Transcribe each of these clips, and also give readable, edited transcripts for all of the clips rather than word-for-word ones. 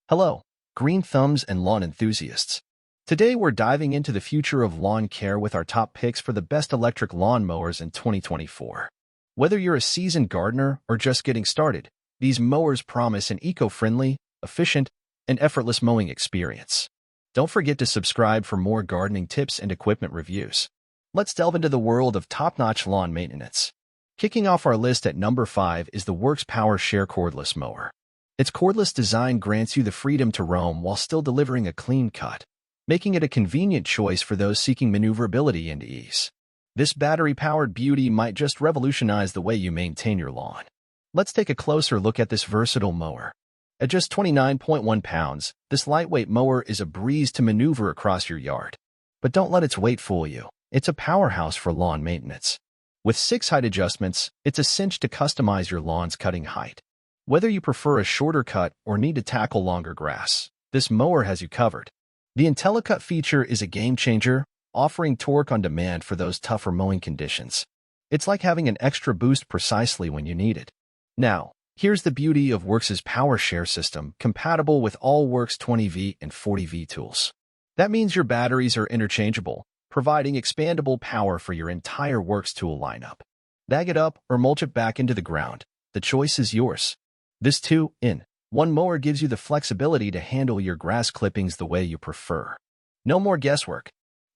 Hello, green thumbs and lawn enthusiasts. Today we're diving into the future of lawn care with our top picks for the best electric lawn mowers in 2024. Whether you're a seasoned gardener or just getting started, these mowers promise an eco-friendly, efficient, and effortless mowing experience. Don't forget to subscribe for more gardening tips and equipment reviews. Let's delve into the world of top-notch lawn maintenance. Kicking off our list at number 5 is the Works Power Share Cordless Mower. Its cordless design grants you the freedom to roam while still delivering a clean cut, making it a convenient choice for those seeking maneuverability and ease. This battery-powered beauty might just revolutionize the way you maintain your lawn. Let's take a closer look at this versatile mower. At just 29.1 pounds, this lightweight mower is a breeze to maneuver across your yard. But don't let its weight fool you. It's a powerhouse for lawn maintenance. With 6 height adjustments, it's a cinch to customize your lawn's cutting height. Whether you prefer a shorter cut or need to tackle longer grass, this mower has you covered. The IntelliCut feature is a game-changer, offering torque on demand for those tougher mowing conditions. It's like having an extra boost precisely when you need it. Now, here's the beauty of Works' Power Share system, compatible with all Works 20V and 40V tools. That means your batteries are interchangeable, providing expandable power for your entire Works tool lineup. Bag it up or mulch it back into the ground. The choice is yours. This 2-in-1 mower gives you the flexibility to handle your grass clippings the way you prefer. No more guesswork.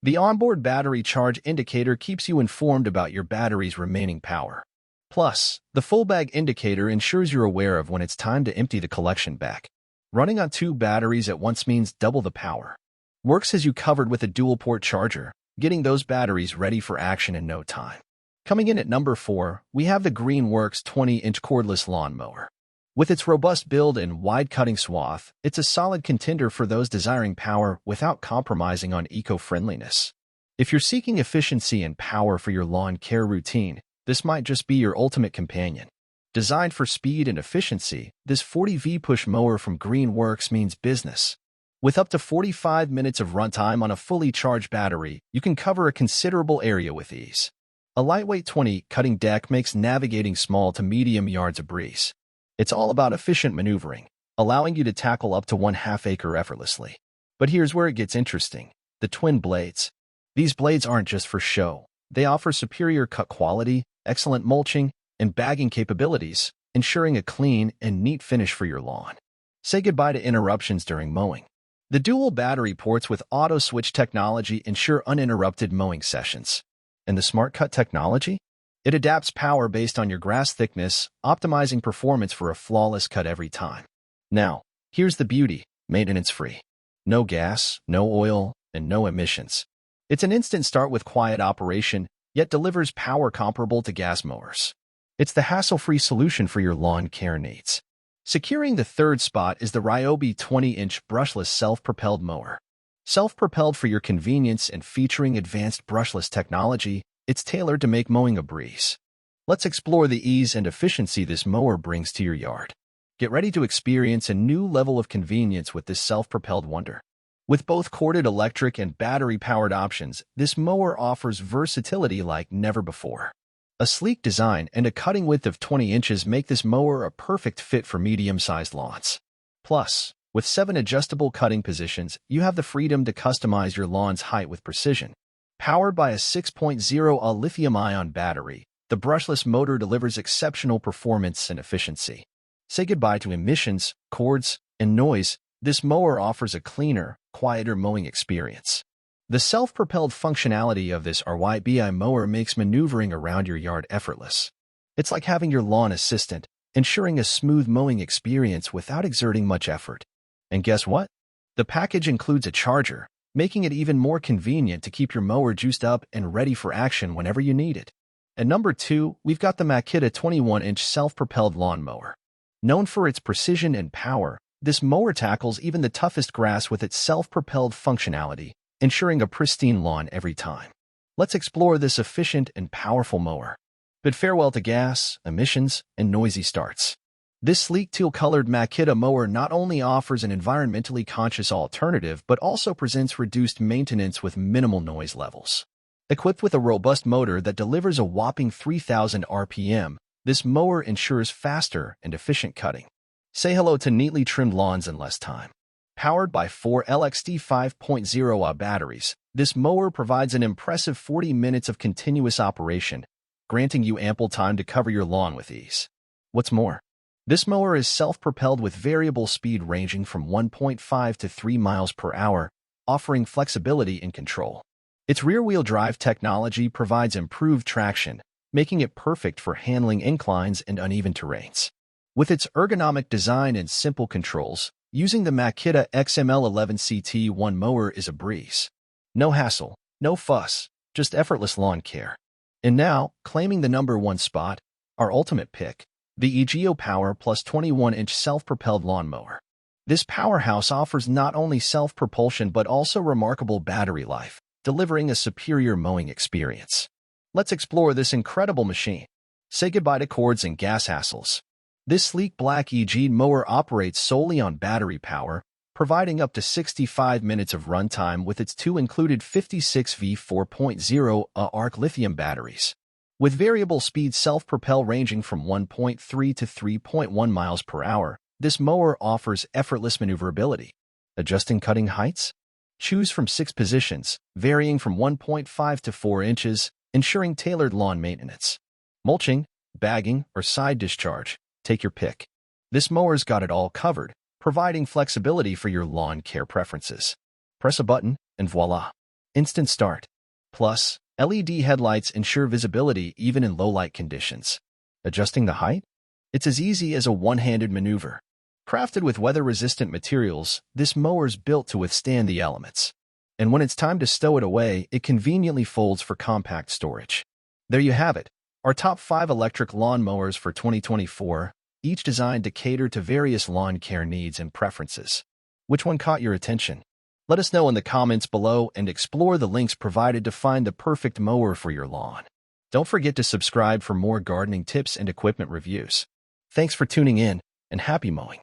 The onboard battery charge indicator keeps you informed about your battery's remaining power. Plus, the full bag indicator ensures you're aware of when it's time to empty the collection bag. Running on 2 batteries at once means double the power. Works has you covered with a dual-port charger, getting those batteries ready for action in no time. Coming in at number 4, we have the Greenworks 20-inch cordless lawn mower. With its robust build and wide cutting swath, it's a solid contender for those desiring power without compromising on eco-friendliness. If you're seeking efficiency and power for your lawn care routine, this might just be your ultimate companion. Designed for speed and efficiency, this 40V push mower from Greenworks means business. With up to 45 minutes of runtime on a fully charged battery, you can cover a considerable area with ease. A lightweight 20-cutting deck makes navigating small to medium yards a breeze. It's all about efficient maneuvering, allowing you to tackle up to 1/2 acre effortlessly. But here's where it gets interesting. The twin blades. These blades aren't just for show. They offer superior cut quality, excellent mulching, and bagging capabilities, ensuring a clean and neat finish for your lawn. Say goodbye to interruptions during mowing. The dual battery ports with auto switch technology ensure uninterrupted mowing sessions. And the Smart Cut technology? It adapts power based on your grass thickness, optimizing performance for a flawless cut every time. Now, here's the beauty, maintenance-free. No gas, no oil, and no emissions. It's an instant start with quiet operation, yet delivers power comparable to gas mowers. It's the hassle-free solution for your lawn care needs. Securing the 3rd spot is the Ryobi 20-inch brushless self-propelled mower. Self-propelled for your convenience and featuring advanced brushless technology, it's tailored to make mowing a breeze. Let's explore the ease and efficiency this mower brings to your yard. Get ready to experience a new level of convenience with this self-propelled wonder. With both corded electric and battery-powered options, this mower offers versatility like never before. A sleek design and a cutting width of 20 inches make this mower a perfect fit for medium-sized lawns. Plus, with 7 adjustable cutting positions, you have the freedom to customize your lawn's height with precision. Powered by a 6.0 lithium-ion battery, the brushless motor delivers exceptional performance and efficiency. Say goodbye to emissions, cords, and noise. This mower offers a cleaner, quieter mowing experience. The self-propelled functionality of this RYBI mower makes maneuvering around your yard effortless. It's like having your lawn assistant, ensuring a smooth mowing experience without exerting much effort. And guess what? The package includes a charger, making it even more convenient to keep your mower juiced up and ready for action whenever you need it. At number 2, we've got the Makita 21-inch self-propelled lawn mower. Known for its precision and power, this mower tackles even the toughest grass with its self-propelled functionality, ensuring a pristine lawn every time. Let's explore this efficient and powerful mower. Bid farewell to gas, emissions, and noisy starts. This sleek teal-colored Makita mower not only offers an environmentally conscious alternative but also presents reduced maintenance with minimal noise levels. Equipped with a robust motor that delivers a whopping 3,000 RPM, this mower ensures faster and efficient cutting. Say hello to neatly trimmed lawns in less time. Powered by 4 LXD 5.0Ah batteries, this mower provides an impressive 40 minutes of continuous operation, granting you ample time to cover your lawn with ease. What's more, this mower is self-propelled with variable speed ranging from 1.5 to 3 miles per hour, offering flexibility and control. Its rear-wheel drive technology provides improved traction, making it perfect for handling inclines and uneven terrains. With its ergonomic design and simple controls, using the Makita XML11CT1 mower is a breeze. No hassle, no fuss, just effortless lawn care. And now, claiming the #1 spot, our ultimate pick, the EGO Power Plus 21-inch self-propelled lawnmower. This powerhouse offers not only self-propulsion but also remarkable battery life, delivering a superior mowing experience. Let's explore this incredible machine. Say goodbye to cords and gas hassles. This sleek black EGO mower operates solely on battery power, providing up to 65 minutes of runtime with its 2 included 56V 4.0 ARC lithium batteries. With variable speed self-propel ranging from 1.3 to 3.1 miles per hour, this mower offers effortless maneuverability. Adjusting cutting heights? Choose from 6 positions, varying from 1.5 to 4 inches, ensuring tailored lawn maintenance. Mulching, bagging, or side discharge, take your pick. This mower's got it all covered, providing flexibility for your lawn care preferences. Press a button, and voila! Instant start. Plus, LED headlights ensure visibility even in low-light conditions. Adjusting the height? It's as easy as a one-handed maneuver. Crafted with weather-resistant materials, this mower's built to withstand the elements. And when it's time to stow it away, it conveniently folds for compact storage. There you have it, our top 5 electric lawn mowers for 2024, each designed to cater to various lawn care needs and preferences. Which one caught your attention? Let us know in the comments below and explore the links provided to find the perfect mower for your lawn. Don't forget to subscribe for more gardening tips and equipment reviews. Thanks for tuning in, and happy mowing.